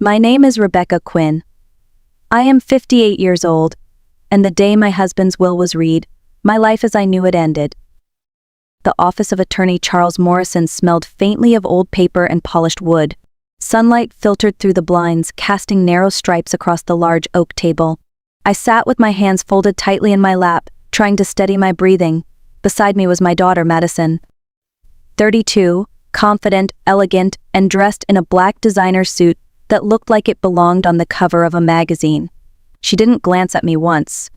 My name is Rebecca Quinn. I am 58 years old, and the day my husband's will was read, my life as I knew it ended. The office of Attorney Charles Morrison smelled faintly of old paper and polished wood. Sunlight filtered through the blinds, casting narrow stripes across the large oak table. I sat with my hands folded tightly in my lap, trying to steady my breathing. Beside me was my daughter, Madison. 32, confident, elegant, and dressed in a black designer suit that looked like it belonged on the cover of a magazine. She didn't glance at me once.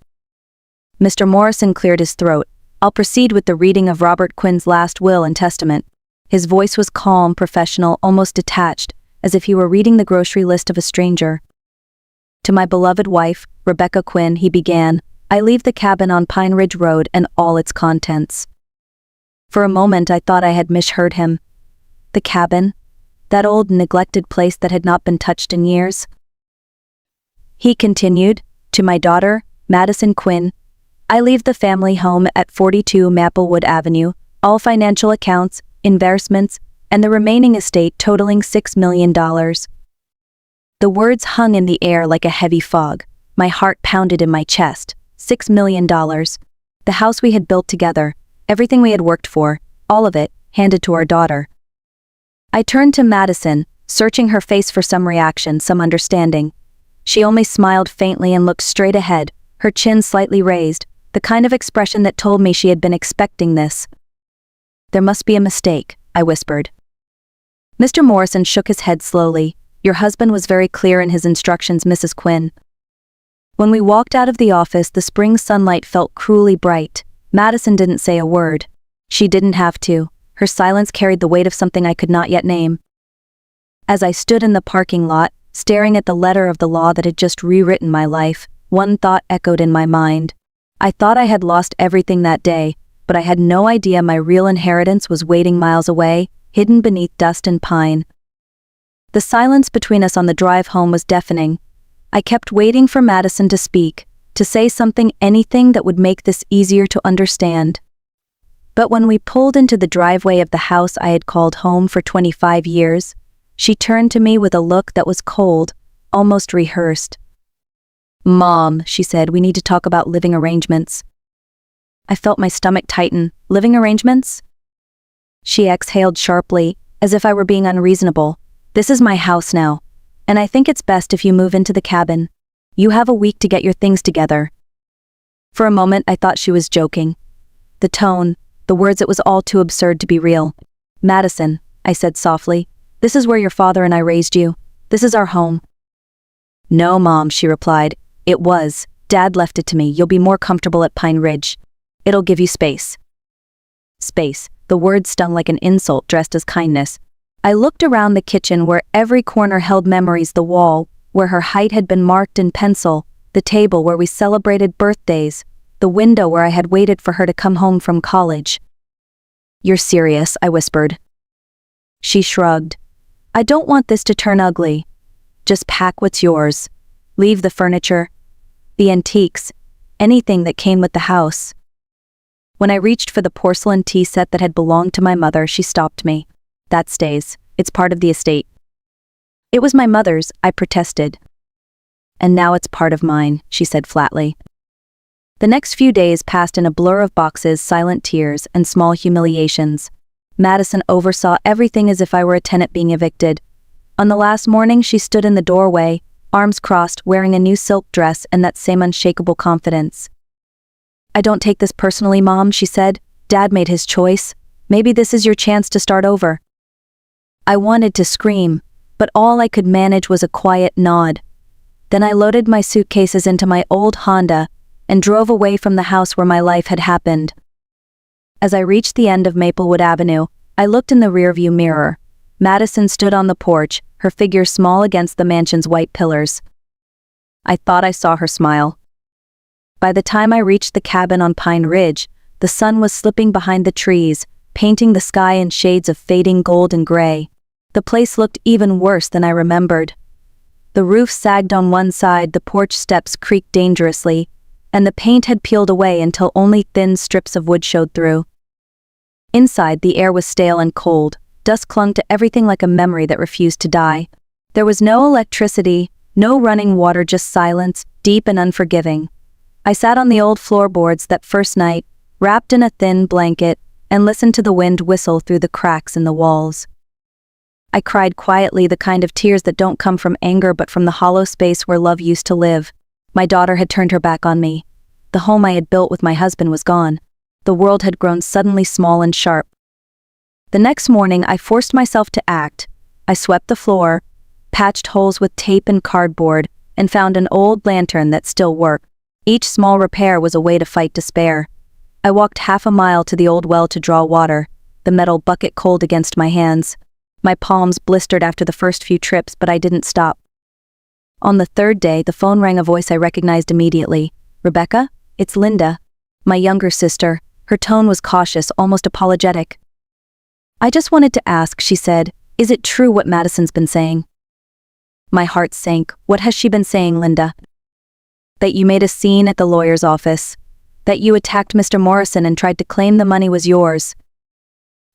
Mr. Morrison cleared his throat. I'll proceed with the reading of Robert Quinn's last will and testament. His voice was calm, professional, almost detached, as if he were reading the grocery list of a stranger. To my beloved wife, Rebecca Quinn, he began, I leave the cabin on Pine Ridge Road and all its contents. For a moment I thought I had misheard him. The cabin? That old, neglected place that had not been touched in years? He continued, to my daughter, Madison Quinn, I leave the family home at 42 Maplewood Avenue, all financial accounts, investments, and the remaining estate totaling $6 million. The words hung in the air like a heavy fog. My heart pounded in my chest. $6 million. The house we had built together, everything we had worked for, all of it, handed to our daughter. I turned to Madison, searching her face for some reaction, some understanding. She only smiled faintly and looked straight ahead, her chin slightly raised, the kind of expression that told me she had been expecting this. There must be a mistake, I whispered. Mr. Morrison shook his head slowly. Your husband was very clear in his instructions, Mrs. Quinn. When we walked out of the office, the spring sunlight felt cruelly bright. Madison didn't say a word. She didn't have to. Her silence carried the weight of something I could not yet name. As I stood in the parking lot, staring at the letter of the law that had just rewritten my life, one thought echoed in my mind. I thought I had lost everything that day, but I had no idea my real inheritance was waiting miles away, hidden beneath dust and pine. The silence between us on the drive home was deafening. I kept waiting for Madison to speak, to say something, anything that would make this easier to understand. But when we pulled into the driveway of the house I had called home for 25 years, she turned to me with a look that was cold, almost rehearsed. Mom, she said, we need to talk about living arrangements. I felt my stomach tighten. Living arrangements? She exhaled sharply, as if I were being unreasonable. This is my house now, and I think it's best if you move into the cabin. You have a week to get your things together. For a moment I thought she was joking. The tone, the words, it was all too absurd to be real. Madison, I said softly, this is where your father and I raised you. This is our home. No, Mom, she replied. It was. Dad left it to me. You'll be more comfortable at Pine Ridge. It'll give you space. Space. The word stung like an insult dressed as kindness. I looked around the kitchen where every corner held memories, the wall, where her height had been marked in pencil, the table where we celebrated birthdays, the window where I had waited for her to come home from college. You're serious, I whispered. She shrugged. I don't want this to turn ugly. Just pack what's yours. Leave the furniture, the antiques, anything that came with the house. When I reached for the porcelain tea set that had belonged to my mother, she stopped me. That stays. It's part of the estate. It was my mother's, I protested. And now it's part of mine, she said flatly. The next few days passed in a blur of boxes, silent tears, and small humiliations. Madison oversaw everything as if I were a tenant being evicted. On the last morning, she stood in the doorway, arms crossed, wearing a new silk dress and that same unshakable confidence. I don't take this personally, Mom, she said. Dad made his choice. Maybe this is your chance to start over. I wanted to scream, but all I could manage was a quiet nod. Then I loaded my suitcases into my old Honda and drove away from the house where my life had happened. As I reached the end of Maplewood Avenue, I looked in the rearview mirror. Madison stood on the porch, her figure small against the mansion's white pillars. I thought I saw her smile. By the time I reached the cabin on Pine Ridge, the sun was slipping behind the trees, painting the sky in shades of fading gold and gray. The place looked even worse than I remembered. The roof sagged on one side, the porch steps creaked dangerously, and the paint had peeled away until only thin strips of wood showed through. Inside, the air was stale and cold. Dust clung to everything like a memory that refused to die. There was no electricity, no running water, just silence, deep and unforgiving. I sat on the old floorboards that first night, wrapped in a thin blanket, and listened to the wind whistle through the cracks in the walls. I cried quietly, the kind of tears that don't come from anger but from the hollow space where love used to live. My daughter had turned her back on me. The home I had built with my husband was gone. The world had grown suddenly small and sharp. The next morning I forced myself to act. I swept the floor, patched holes with tape and cardboard, and found an old lantern that still worked. Each small repair was a way to fight despair. I walked half a mile to the old well to draw water, the metal bucket cold against my hands. My palms blistered after the first few trips, but I didn't stop. On the third day, the phone rang, a voice I recognized immediately. "Rebecca? It's Linda." My younger sister. Her tone was cautious, almost apologetic. "I just wanted to ask," she said, "is it true what Madison's been saying?" My heart sank. "What has she been saying, Linda?" "That you made a scene at the lawyer's office. That you attacked Mr. Morrison and tried to claim the money was yours."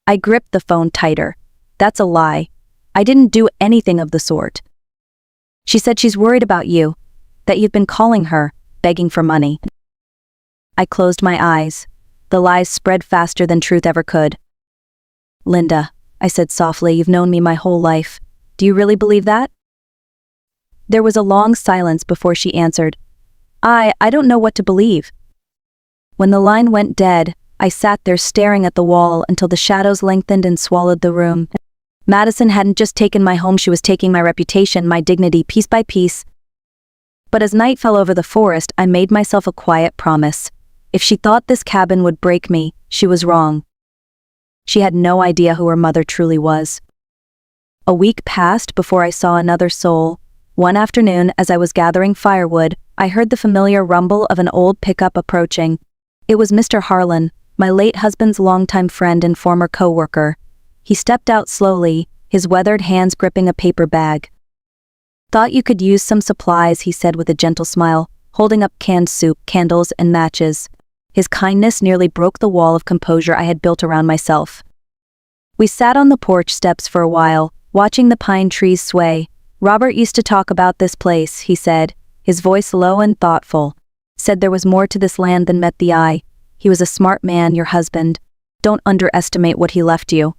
I gripped the phone tighter. "That's a lie. I didn't do anything of the sort." "She said she's worried about you, that you've been calling her, begging for money." I closed my eyes. The lies spread faster than truth ever could. "Linda," I said softly, "you've known me my whole life. Do you really believe that?" There was a long silence before she answered. I don't know what to believe." When the line went dead, I sat there staring at the wall until the shadows lengthened and swallowed the room. Madison hadn't just taken my home, she was taking my reputation, my dignity, piece by piece. But as night fell over the forest, I made myself a quiet promise. If she thought this cabin would break me, she was wrong. She had no idea who her mother truly was. A week passed before I saw another soul. One afternoon, as I was gathering firewood, I heard the familiar rumble of an old pickup approaching. It was Mr. Harlan, my late husband's longtime friend and former co-worker. He stepped out slowly, his weathered hands gripping a paper bag. "Thought you could use some supplies," he said with a gentle smile, holding up canned soup, candles, and matches. His kindness nearly broke the wall of composure I had built around myself. We sat on the porch steps for a while, watching the pine trees sway. "Robert used to talk about this place," he said, his voice low and thoughtful. "Said there was more to this land than met the eye. He was a smart man, your husband. Don't underestimate what he left you."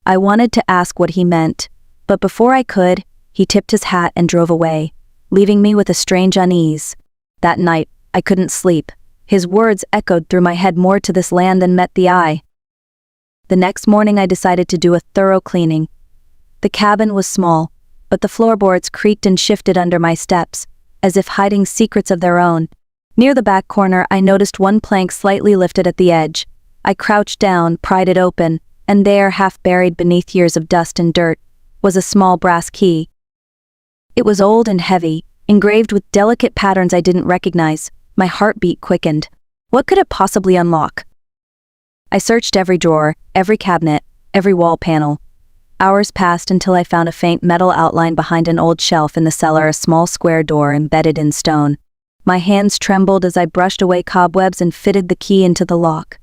I wanted to ask what he meant, but before I could, he tipped his hat and drove away, leaving me with a strange unease. That night, I couldn't sleep. His words echoed through my head, "More to this land than met the eye." The next morning I decided to do a thorough cleaning. The cabin was small, but the floorboards creaked and shifted under my steps, as if hiding secrets of their own. Near the back corner, I noticed one plank slightly lifted at the edge. I crouched down, pried it open, and there, half buried beneath years of dust and dirt, was a small brass key. It was old and heavy, engraved with delicate patterns I didn't recognize. My heartbeat quickened. What could it possibly unlock? I searched every drawer, every cabinet, every wall panel. Hours passed until I found a faint metal outline behind an old shelf in the cellar, a small square door embedded in stone. My hands trembled as I brushed away cobwebs and fitted the key into the lock.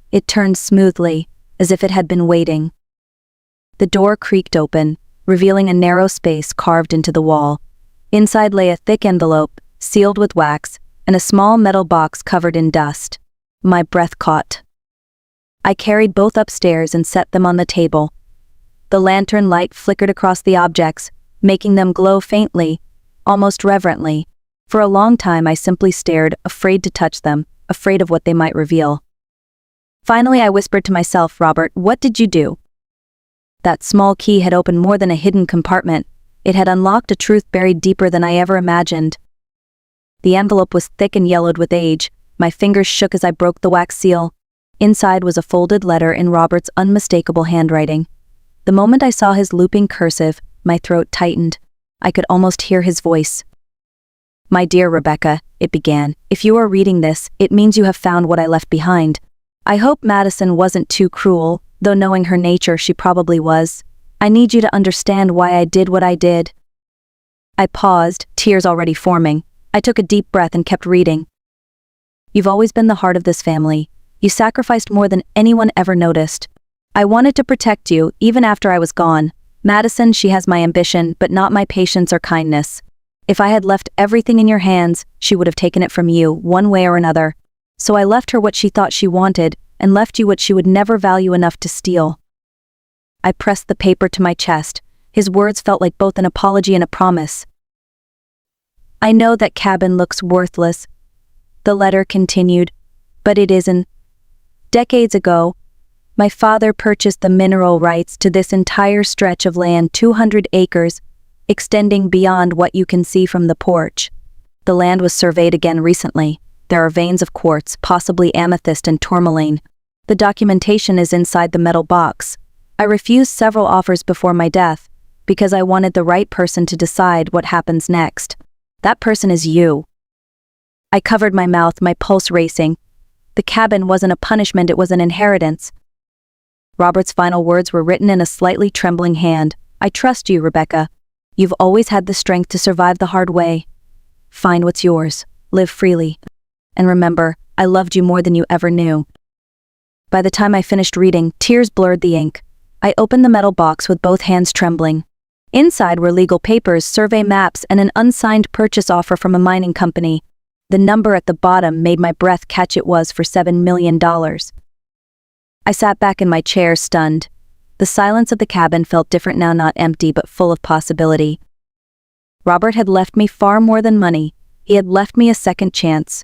It turned smoothly, as if it had been waiting. The door creaked open, revealing a narrow space carved into the wall. Inside lay a thick envelope, sealed with wax, and a small metal box covered in dust. My breath caught. I carried both upstairs and set them on the table. The lantern light flickered across the objects, making them glow faintly, almost reverently. For a long time I simply stared, afraid to touch them, afraid of what they might reveal. Finally I whispered to myself, "Robert, what did you do?" That small key had opened more than a hidden compartment. It had unlocked a truth buried deeper than I ever imagined. The envelope was thick and yellowed with age. My fingers shook as I broke the wax seal. Inside was a folded letter in Robert's unmistakable handwriting. The moment I saw his looping cursive, my throat tightened. I could almost hear his voice. "My dear Rebecca," it began, "if you are reading this, it means you have found what I left behind. I hope Madison wasn't too cruel, though knowing her nature she probably was. I need you to understand why I did what I did." I paused, tears already forming. I took a deep breath and kept reading. "You've always been the heart of this family. You sacrificed more than anyone ever noticed. I wanted to protect you, even after I was gone. Madison, she has my ambition, but not my patience or kindness. If I had left everything in your hands, she would have taken it from you, one way or another. So I left her what she thought she wanted, and left you what she would never value enough to steal." I pressed the paper to my chest. His words felt like both an apology and a promise. "I know that cabin looks worthless," the letter continued, "but it isn't. Decades ago, my father purchased the mineral rights to this entire stretch of land, 200 acres, extending beyond what you can see from the porch. The land was surveyed again recently. There are veins of quartz, possibly amethyst and tourmaline. The documentation is inside the metal box. I refused several offers before my death, because I wanted the right person to decide what happens next. That person is you." I covered my mouth, my pulse racing. The cabin wasn't a punishment, it was an inheritance. Robert's final words were written in a slightly trembling hand. "I trust you, Rebecca. You've always had the strength to survive the hard way. Find what's yours, live freely. And remember, I loved you more than you ever knew." By the time I finished reading, tears blurred the ink. I opened the metal box with both hands trembling. Inside were legal papers, survey maps, and an unsigned purchase offer from a mining company. The number at the bottom made my breath catch. It was for $7 million. I sat back in my chair, stunned. The silence of the cabin felt different now, not empty but full of possibility. Robert had left me far more than money. He had left me a second chance.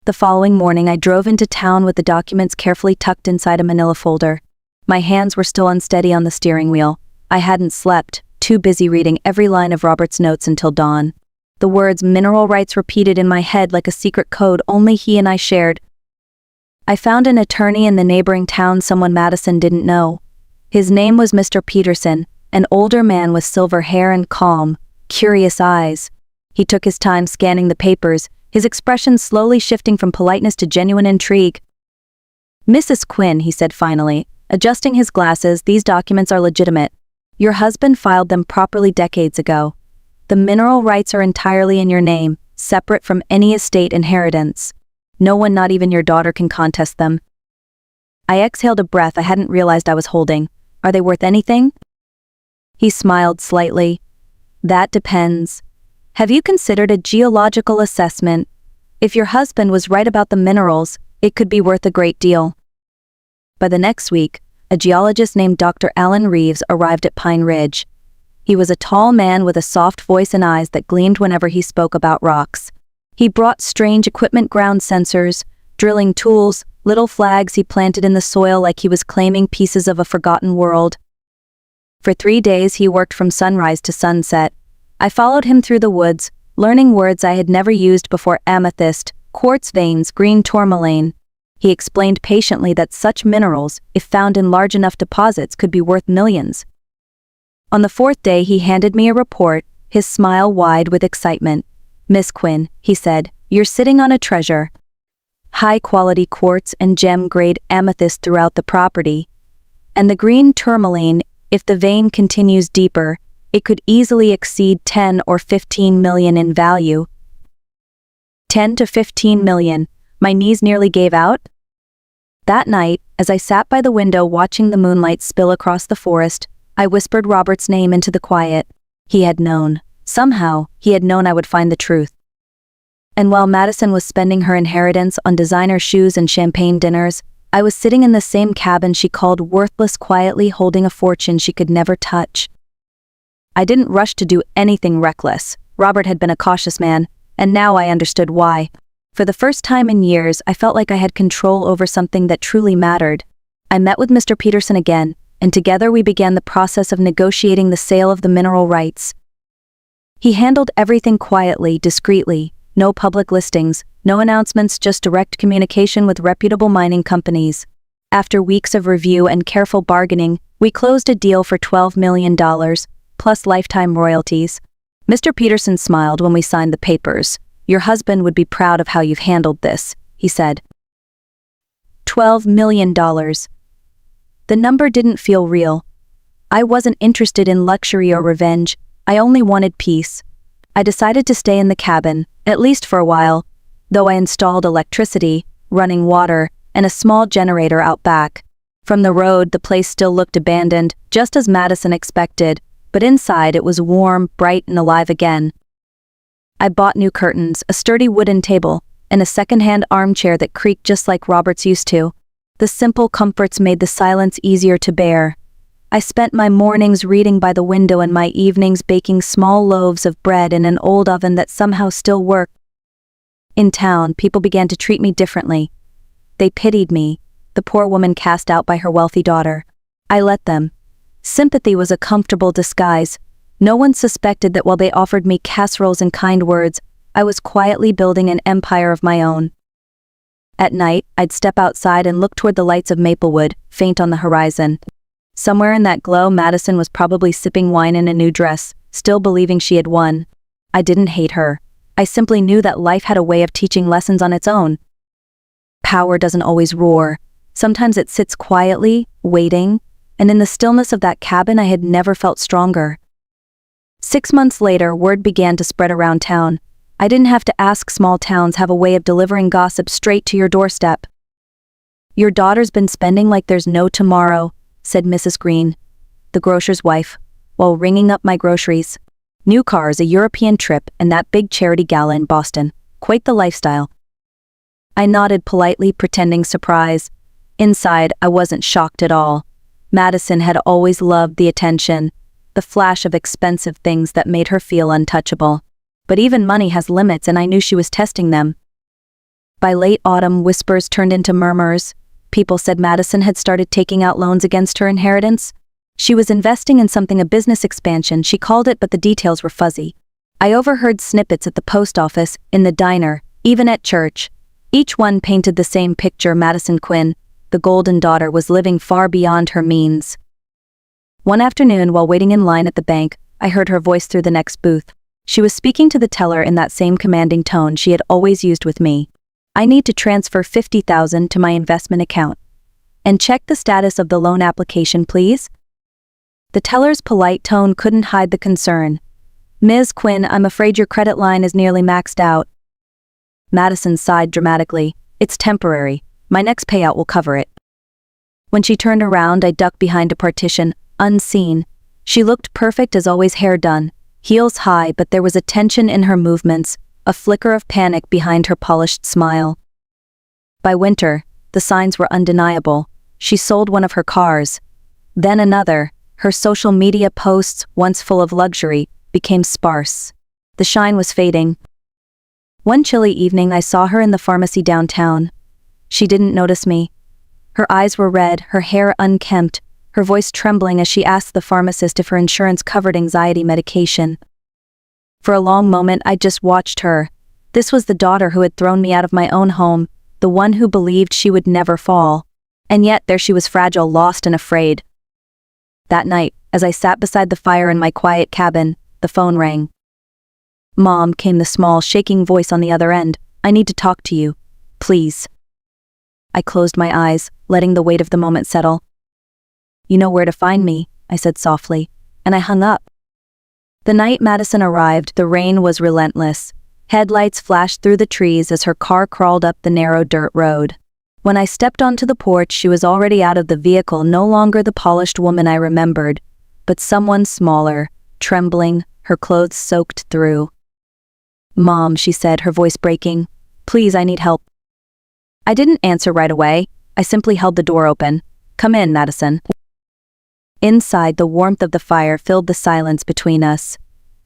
The following morning I drove into town with the documents carefully tucked inside a manila folder. My hands were still unsteady on the steering wheel. I hadn't slept, too busy reading every line of Robert's notes until dawn. The words mineral rights repeated in my head like a secret code only he and I shared. I found an attorney in the neighboring town, someone Madison didn't know. His name was Mr. Peterson, an older man with silver hair and calm, curious eyes. He took his time scanning the papers, his expression slowly shifting from politeness to genuine intrigue. "Mrs. Quinn," he said finally, adjusting his glasses, "these documents are legitimate. Your husband filed them properly decades ago. The mineral rights are entirely in your name, separate from any estate inheritance. No one, not even your daughter, can contest them." I exhaled a breath I hadn't realized I was holding. "Are they worth anything?" He smiled slightly. "That depends. Have you considered a geological assessment? If your husband was right about the minerals, it could be worth a great deal." By the next week, a geologist named Dr. Alan Reeves arrived at Pine Ridge. He was a tall man with a soft voice and eyes that gleamed whenever he spoke about rocks. He brought strange equipment, ground sensors, drilling tools, little flags he planted in the soil like he was claiming pieces of a forgotten world. For 3 days he worked from sunrise to sunset. I followed him through the woods, learning words I had never used before: amethyst, quartz veins, green tourmaline. He explained patiently that such minerals, if found in large enough deposits, could be worth millions. On the 4th day he handed me a report, his smile wide with excitement. "Miss Quinn," he said, "you're sitting on a treasure. High-quality quartz and gem-grade amethyst throughout the property. And the green tourmaline, if the vein continues deeper, it could easily exceed 10 or 15 million in value." 10 to 15 million. My knees nearly gave out. That night, as I sat by the window watching the moonlight spill across the forest, I whispered Robert's name into the quiet. He had known. Somehow, he had known I would find the truth. And while Madison was spending her inheritance on designer shoes and champagne dinners, I was sitting in the same cabin she called worthless, quietly holding a fortune she could never touch. I didn't rush to do anything reckless. Robert had been a cautious man, and now I understood why. For the first time in years, I felt like I had control over something that truly mattered. I met with Mr. Peterson again, and together we began the process of negotiating the sale of the mineral rights. He handled everything quietly, discreetly, no public listings, no announcements, just direct communication with reputable mining companies. After weeks of review and careful bargaining, we closed a deal for $12 million, plus lifetime royalties. Mr. Peterson smiled when we signed the papers. "Your husband would be proud of how you've handled this," he said. $12 million. The number didn't feel real. I wasn't interested in luxury or revenge. I only wanted peace. I decided to stay in the cabin, at least for a while, though I installed electricity, running water, and a small generator out back. From the road, the place still looked abandoned, just as Madison expected, but inside it was warm, bright, and alive again. I bought new curtains, a sturdy wooden table, and a second-hand armchair that creaked just like Robert's used to. The simple comforts made the silence easier to bear. I spent my mornings reading by the window and my evenings baking small loaves of bread in an old oven that somehow still worked. In town, people began to treat me differently. They pitied me, the poor woman cast out by her wealthy daughter. I let them. Sympathy was a comfortable disguise. No one suspected that while they offered me casseroles and kind words, I was quietly building an empire of my own. At night, I'd step outside and look toward the lights of Maplewood, faint on the horizon. Somewhere in that glow, Madison was probably sipping wine in a new dress, still believing she had won. I didn't hate her. I simply knew that life had a way of teaching lessons on its own. Power doesn't always roar. Sometimes it sits quietly, waiting, and in the stillness of that cabin I had never felt stronger. 6 months later, word began to spread around town. I didn't have to ask. Small towns have a way of delivering gossip straight to your doorstep. "Your daughter's been spending like there's no tomorrow," said Mrs. Green, the grocer's wife, while ringing up my groceries. "New cars, a European trip, and that big charity gala in Boston. Quite the lifestyle." I nodded politely, pretending surprise. Inside, I wasn't shocked at all. Madison had always loved the attention, the flash of expensive things that made her feel untouchable. But even money has limits, and I knew she was testing them. By late autumn, whispers turned into murmurs. People said Madison had started taking out loans against her inheritance. She was investing in something, a business expansion, she called it, but the details were fuzzy. I overheard snippets at the post office, in the diner, even at church. Each one painted the same picture. Madison Quinn, the golden daughter, was living far beyond her means. One afternoon, while waiting in line at the bank, I heard her voice through the next booth. She was speaking to the teller in that same commanding tone she had always used with me. "I need to transfer $50,000 to my investment account. And check the status of the loan application, please." The teller's polite tone couldn't hide the concern. "Ms. Quinn, I'm afraid your credit line is nearly maxed out." Madison sighed dramatically. "It's temporary. My next payout will cover it." When she turned around, I ducked behind a partition, unseen. She looked perfect as always, hair done, heels high, but there was a tension in her movements, a flicker of panic behind her polished smile. By winter, the signs were undeniable. She sold one of her cars. Then another. Her social media posts, once full of luxury, became sparse. The shine was fading. One chilly evening, I saw her in the pharmacy downtown. She didn't notice me. Her eyes were red, her hair unkempt, her voice trembling as she asked the pharmacist if her insurance covered anxiety medication. For a long moment, I just watched her. This was the daughter who had thrown me out of my own home, the one who believed she would never fall. And yet there she was, fragile, lost, and afraid. That night, as I sat beside the fire in my quiet cabin, the phone rang. "Mom," came the small, shaking voice on the other end. "I need to talk to you. Please." I closed my eyes, letting the weight of the moment settle. "You know where to find me," I said softly, and I hung up. The night Madison arrived, the rain was relentless. Headlights flashed through the trees as her car crawled up the narrow dirt road. When I stepped onto the porch, she was already out of the vehicle, no longer the polished woman I remembered, but someone smaller, trembling, her clothes soaked through. "Mom," she said, her voice breaking. "Please, I need help." I didn't answer right away. I simply held the door open. "Come in, Madison." Inside, the warmth of the fire filled the silence between us.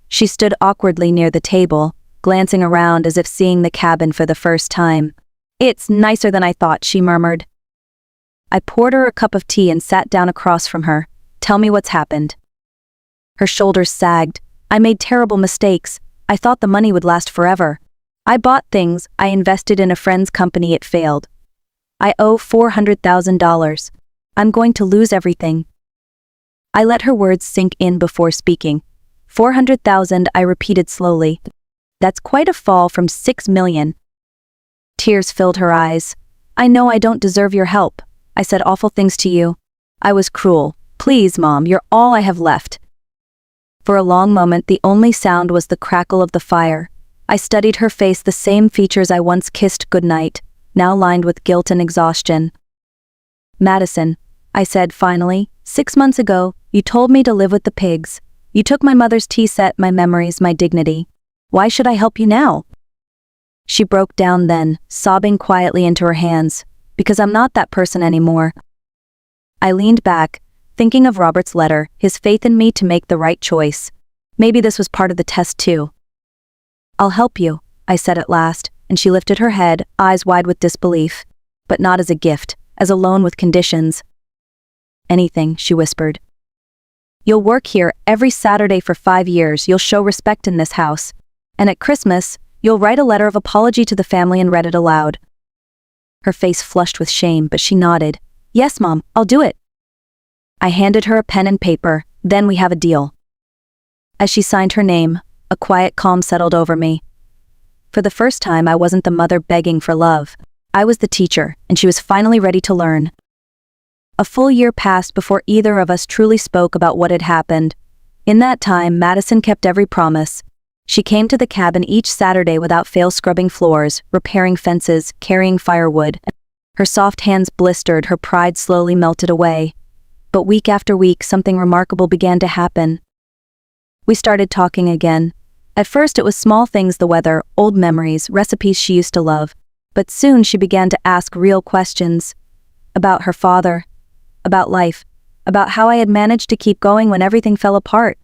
She stood awkwardly near the table, glancing around as if seeing the cabin for the first time. "It's nicer than I thought," she murmured. I poured her a cup of tea and sat down across from her. "Tell me what's happened." Her shoulders sagged. "I made terrible mistakes. I thought the money would last forever. I bought things, I invested in a friend's company, it failed. I owe $400,000. I'm going to lose everything." I let her words sink in before speaking. $400,000, I repeated slowly. "That's quite a fall from $6 million. Tears filled her eyes. "I know I don't deserve your help. I said awful things to you. I was cruel. Please, Mom, you're all I have left." For a long moment, the only sound was the crackle of the fire. I studied her face, the same features I once kissed goodnight, now lined with guilt and exhaustion. "Madison, I said finally. 6 months ago, you told me to live with the pigs. You took my mother's tea set, my memories, my dignity. Why should I help you now? She broke down then, sobbing quietly into her hands. Because I'm not that person anymore. I leaned back, thinking of Robert's letter, his faith in me to make the right choice. Maybe this was part of the test too. I'll help you, I said at last, and she lifted her head, eyes wide with disbelief. But not as a gift, as a loan with conditions. Anything, she whispered. You'll work here every Saturday for 5 years, you'll show respect in this house. And at Christmas, you'll write a letter of apology to the family and read it aloud. Her face flushed with shame, but she nodded. Yes, Mom, I'll do it. I handed her a pen and paper, then we have a deal. As she signed her name, a quiet calm settled over me. For the first time, I wasn't the mother begging for love. I was the teacher, and she was finally ready to learn. A full year passed before either of us truly spoke about what had happened. In that time, Madison kept every promise. She came to the cabin each Saturday without fail, scrubbing floors, repairing fences, carrying firewood. Her soft hands blistered, her pride slowly melted away. But week after week, something remarkable began to happen. We started talking again. At first it was small things, the weather, old memories, recipes she used to love. But soon she began to ask real questions. About her father. About life. About how I had managed to keep going when everything fell apart.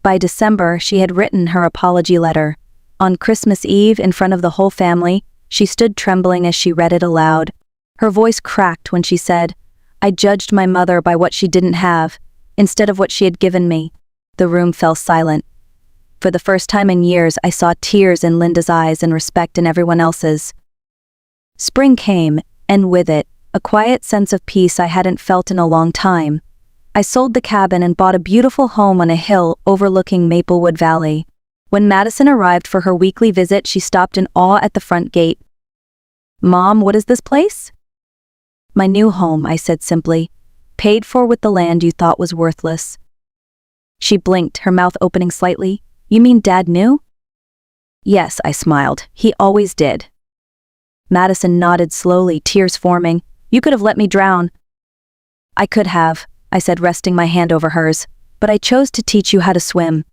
By December, she had written her apology letter. On Christmas Eve, in front of the whole family, she stood trembling as she read it aloud. Her voice cracked when she said, I judged my mother by what she didn't have, instead of what she had given me. The room fell silent. For the first time in years, I saw tears in Linda's eyes and respect in everyone else's. Spring came, and with it, a quiet sense of peace I hadn't felt in a long time. I sold the cabin and bought a beautiful home on a hill overlooking Maplewood Valley. When Madison arrived for her weekly visit, she stopped in awe at the front gate. Mom, what is this place? My new home, I said simply. Paid for with the land you thought was worthless. She blinked, her mouth opening slightly. You mean Dad knew? Yes, I smiled. He always did. Madison nodded slowly, tears forming. You could have let me drown. I could have, I said, resting my hand over hers, but I chose to teach you how to swim.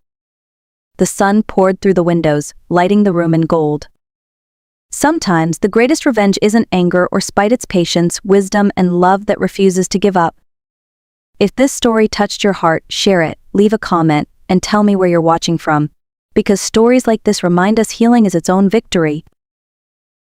The sun poured through the windows, lighting the room in gold. Sometimes the greatest revenge isn't anger or spite, it's patience, wisdom, and love that refuses to give up. If this story touched your heart, share it, leave a comment, and tell me where you're watching from. Because stories like this remind us healing is its own victory.